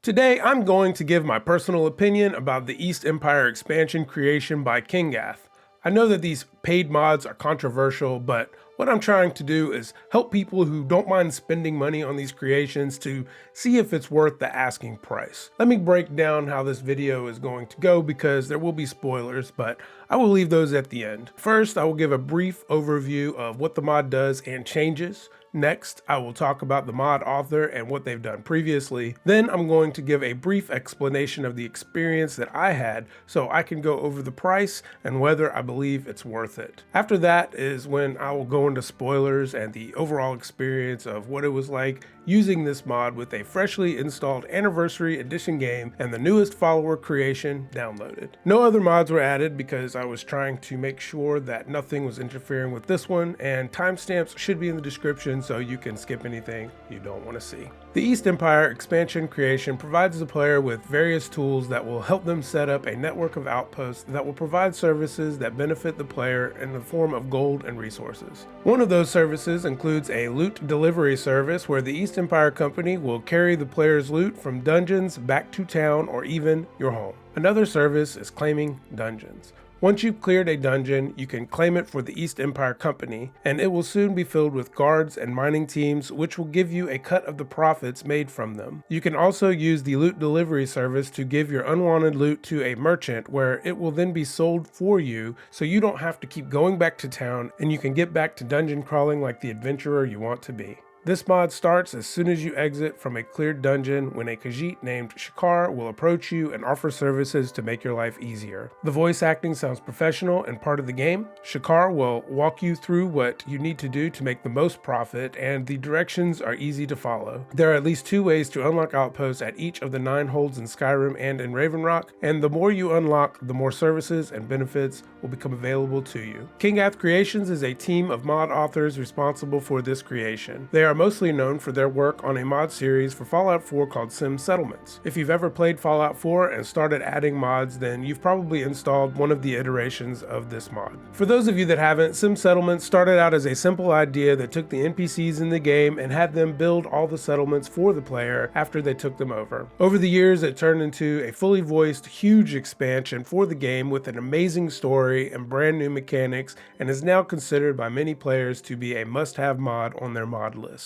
Today, I'm going to give my personal opinion about the East Empire expansion creation by Kingath. I know that these paid mods are controversial, but what I'm trying to do is help people who don't mind spending money on these creations to see if it's worth the asking price. Let me break down how this video is going to go because there will be spoilers, but I will leave those at the end. First, I will give a brief overview of what the mod does and changes. Next, I will talk about the mod author and what they've done previously. Then I'm going to give a brief explanation of the experience that I had so I can go over the price and whether I believe it's worth it. After that is when I will go into spoilers and the overall experience of what it was like using this mod with a freshly installed Anniversary Edition game and the newest follower creation downloaded. No other mods were added because I was trying to make sure that nothing was interfering with this one, and timestamps should be in the description so you can skip anything you don't want to see. The East Empire expansion creation provides the player with various tools that will help them set up a network of outposts that will provide services that benefit the player in the form of gold and resources. One of those services includes a loot delivery service where the East Empire Company will carry the player's loot from dungeons back to town or even your home. Another service is claiming dungeons. Once you've cleared a dungeon, you can claim it for the East Empire Company, and it will soon be filled with guards and mining teams, which will give you a cut of the profits made from them. You can also use the loot delivery service to give your unwanted loot to a merchant, where it will then be sold for you, so you don't have to keep going back to town, and you can get back to dungeon crawling like the adventurer you want to be. This mod starts as soon as you exit from a cleared dungeon when a Khajiit named Shakar will approach you and offer services to make your life easier. The voice acting sounds professional and part of the game. Shakar will walk you through what you need to do to make the most profit, and the directions are easy to follow. There are at least 2 ways to unlock outposts at each of the 9 holds in Skyrim and in Raven Rock, and the more you unlock, the more services and benefits will become available to you. Kingath Creations is a team of mod authors responsible for this creation. They are mostly known for their work on a mod series for Fallout 4 called Sim Settlements. If you've ever played Fallout 4 and started adding mods, then you've probably installed one of the iterations of this mod. For those of you that haven't, Sim Settlements started out as a simple idea that took the NPCs in the game and had them build all the settlements for the player after they took them over. Over the years, it turned into a fully voiced, huge expansion for the game with an amazing story and brand new mechanics, and is now considered by many players to be a must-have mod on their mod list.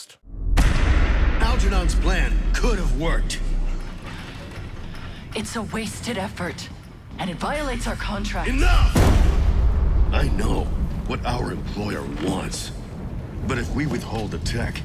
Algernon's plan could have worked. It's a wasted effort, and it violates our contract. Enough! I know what our employer wants, but if we withhold the tech,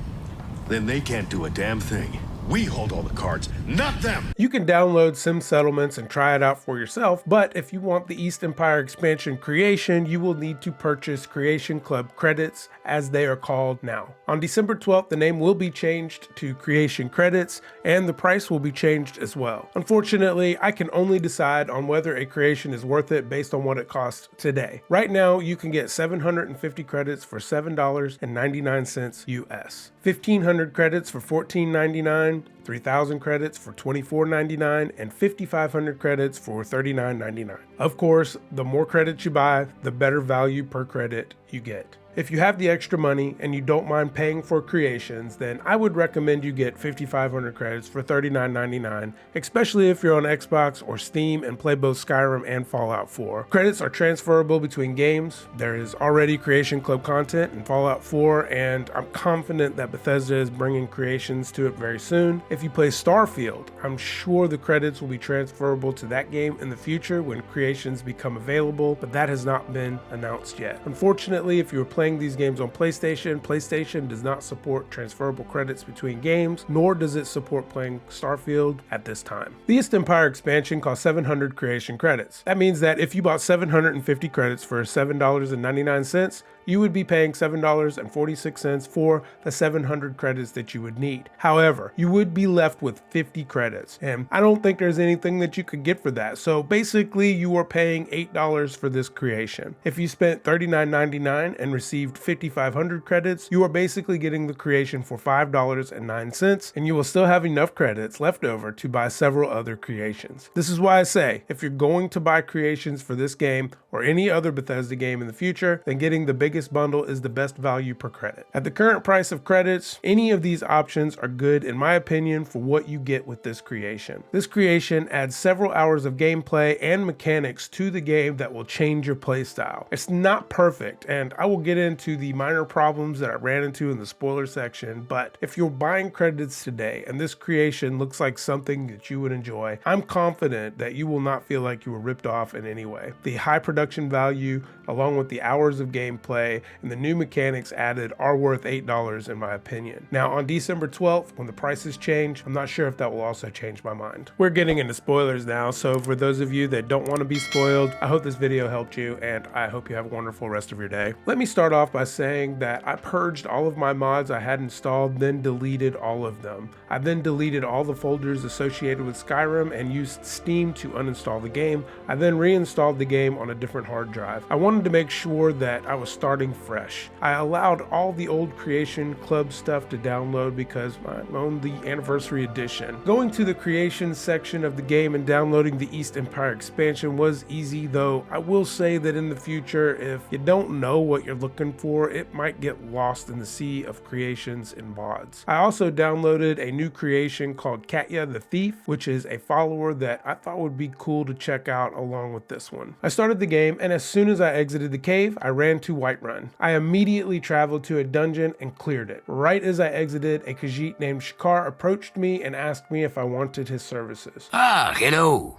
then they can't do a damn thing. We hold all the cards, not them! You can download Sim Settlements and try it out for yourself, but if you want the East Empire expansion creation, you will need to purchase Creation Club credits, as they are called now. On December 12th, the name will be changed to Creation Credits, and the price will be changed as well. Unfortunately, I can only decide on whether a creation is worth it based on what it costs today. Right now, you can get 750 credits for $7.99 US, 1,500 credits for $14.99, 3,000 credits for $24.99, and 5,500 credits for $39.99. Of course, the more credits you buy, the better value per credit you get. If you have the extra money and you don't mind paying for creations, then I would recommend you get 5,500 credits for $39.99, especially if you're on Xbox or Steam and play both Skyrim and Fallout 4. Credits are transferable between games. There is already Creation Club content in Fallout 4, and I'm confident that Bethesda is bringing creations to it very soon. If you play Starfield, I'm sure the credits will be transferable to that game in the future when creations become available, but that has not been announced yet. Unfortunately, if you were playing these games on PlayStation does not support transferable credits between games, nor does it support playing Starfield at this time. The East Empire expansion costs 700 creation credits. That means that if you bought 750 credits for $7.99, you would be paying $7.46 for the 700 credits that you would need. However, you would be left with 50 credits, and I don't think there's anything that you could get for that. So basically, you are paying $8 for this creation. If you spent $39.99 and received 5,500 credits, you are basically getting the creation for $5.09, and you will still have enough credits left over to buy several other creations. This is why I say, if you're going to buy creations for this game or any other Bethesda game in the future, then getting the big biggest bundle is the best value per credit. At the current price of credits, any of these options are good in my opinion for what you get with this creation. This creation adds several hours of gameplay and mechanics to the game that will change your playstyle. It's not perfect, and I will get into the minor problems that I ran into in the spoiler section, but if you're buying credits today and this creation looks like something that you would enjoy, I'm confident that you will not feel like you were ripped off in any way. The high production value, along with the hours of gameplay and the new mechanics added, are worth $8 in my opinion. Now on December 12th, when the prices change, I'm not sure if that will also change my mind. We're getting into spoilers now, so for those of you that don't want to be spoiled, I hope this video helped you, and I hope you have a wonderful rest of your day. Let me start off by saying that I purged all of my mods I had installed, then deleted all of them. I then deleted all the folders associated with Skyrim and used Steam to uninstall the game. I then reinstalled the game on a different hard drive. I wanted to make sure that I was starting fresh. I allowed all the old Creation Club stuff to download because I own the Anniversary Edition. Going to the Creation section of the game and downloading the East Empire expansion was easy, though I will say that in the future, if you don't know what you're looking for, it might get lost in the sea of creations and mods. I also downloaded a new creation called Katya the Thief, which is a follower that I thought would be cool to check out along with this one. I started the game, and as soon as I exited the cave, I ran to Whiterun. I immediately traveled to a dungeon and cleared it. Right as I exited, a Khajiit named Shakar approached me and asked me if I wanted his services. Ah, hello.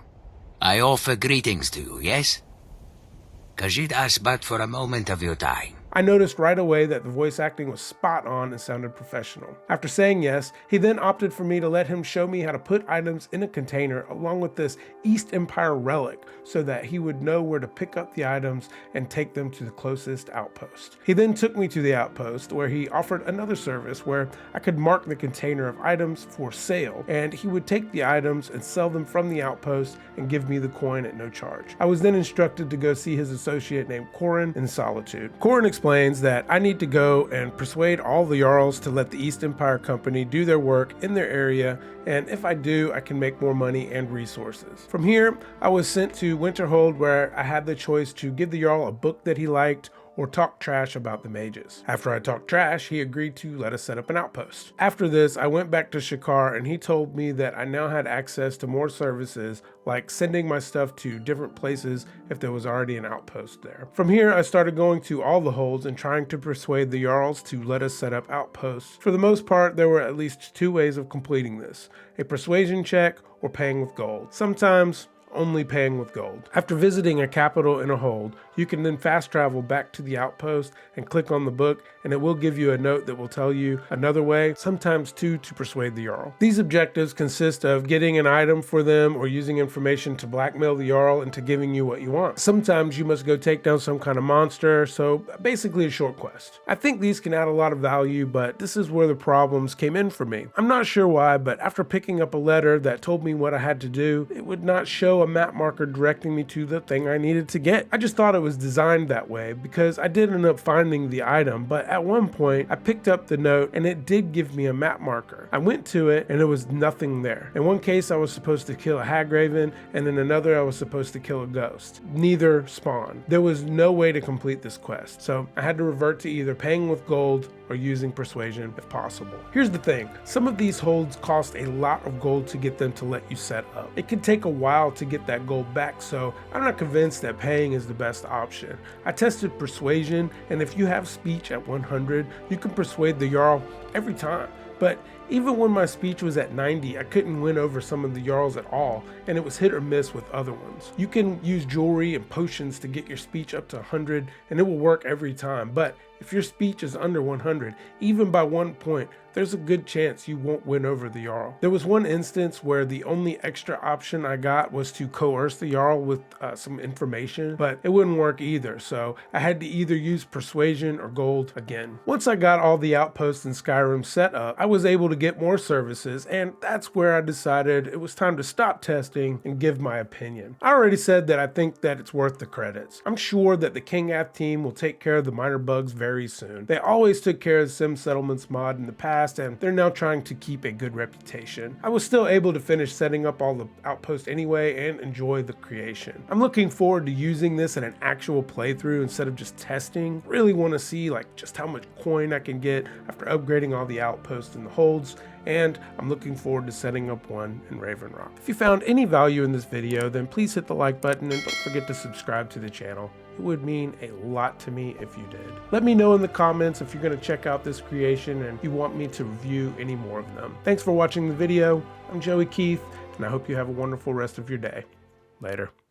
I offer greetings to you, yes? Khajiit asked but for a moment of your time. I noticed right away that the voice acting was spot on and sounded professional. After saying yes, he then opted for me to let him show me how to put items in a container along with this East Empire relic so that he would know where to pick up the items and take them to the closest outpost. He then took me to the outpost where he offered another service where I could mark the container of items for sale, and he would take the items and sell them from the outpost and give me the coin at no charge. I was then instructed to go see his associate named Corin in Solitude. Corin explains that I need to go and persuade all the Jarls to let the East Empire Company do their work in their area, and if I do, I can make more money and resources. From here, I was sent to Winterhold where I had the choice to give the Jarl a book that he liked or talk trash about the mages. After I talked trash, he agreed to let us set up an outpost. After this, I went back to Shakar and he told me that I now had access to more services, like sending my stuff to different places if there was already an outpost there. From here, I started going to all the holds and trying to persuade the Jarls to let us set up outposts. For the most part, there were at least two ways of completing this: a persuasion check or paying with gold. Sometimes only paying with gold. After visiting a capital in a hold, you can then fast travel back to the outpost and click on the book, and it will give you a note that will tell you another way, sometimes two, to persuade the Jarl. These objectives consist of getting an item for them or using information to blackmail the Jarl into giving you what you want. Sometimes you must go take down some kind of monster, so basically a short quest. I think these can add a lot of value, but this is where the problems came in for me. I'm not sure why, but after picking up a letter that told me what I had to do, it would not show a map marker directing me to the thing I needed to get. I just thought it was designed that way because I did end up finding the item, but at one point I picked up the note and it did give me a map marker. I went to it and there was nothing there. In one case I was supposed to kill a Hagraven, and in another I was supposed to kill a ghost. Neither spawned. There was no way to complete this quest, so I had to revert to either paying with gold or using persuasion if possible. Here's the thing, some of these holds cost a lot of gold to get them to let you set up. It can take a while to get that gold back, so I'm not convinced that paying is the best option. I tested persuasion, and if you have speech at 100, you can persuade the Jarl every time. But even when my speech was at 90, I couldn't win over some of the Jarls at all, and it was hit or miss with other ones. You can use jewelry and potions to get your speech up to 100, and it will work every time, but if your speech is under 100, even by 1 point, there's a good chance you won't win over the Jarl. There was one instance where the only extra option I got was to coerce the Jarl with some information, but it wouldn't work either, so I had to either use persuasion or gold again. Once I got all the outposts in Skyrim set up, I was able to get more services, and that's where I decided it was time to stop testing and give my opinion. I already said that I think that it's worth the credits. I'm sure that the Kingath team will take care of the minor bugs very very soon. They always took care of Sim Settlements mod in the past, and they're now trying to keep a good reputation. I was still able to finish setting up all the outposts anyway and enjoy the creation. I'm looking forward to using this in an actual playthrough instead of just testing. Really want to see just how much coin I can get after upgrading all the outposts and the holds, and I'm looking forward to setting up one in Raven Rock. If you found any value in this video, then please hit the like button and don't forget to subscribe to the channel. It would mean a lot to me if you did. Let me know in the comments if you're going to check out this creation and if you want me to review any more of them. Thanks for watching the video. I'm Joey Keith, and I hope you have a wonderful rest of your day. Later.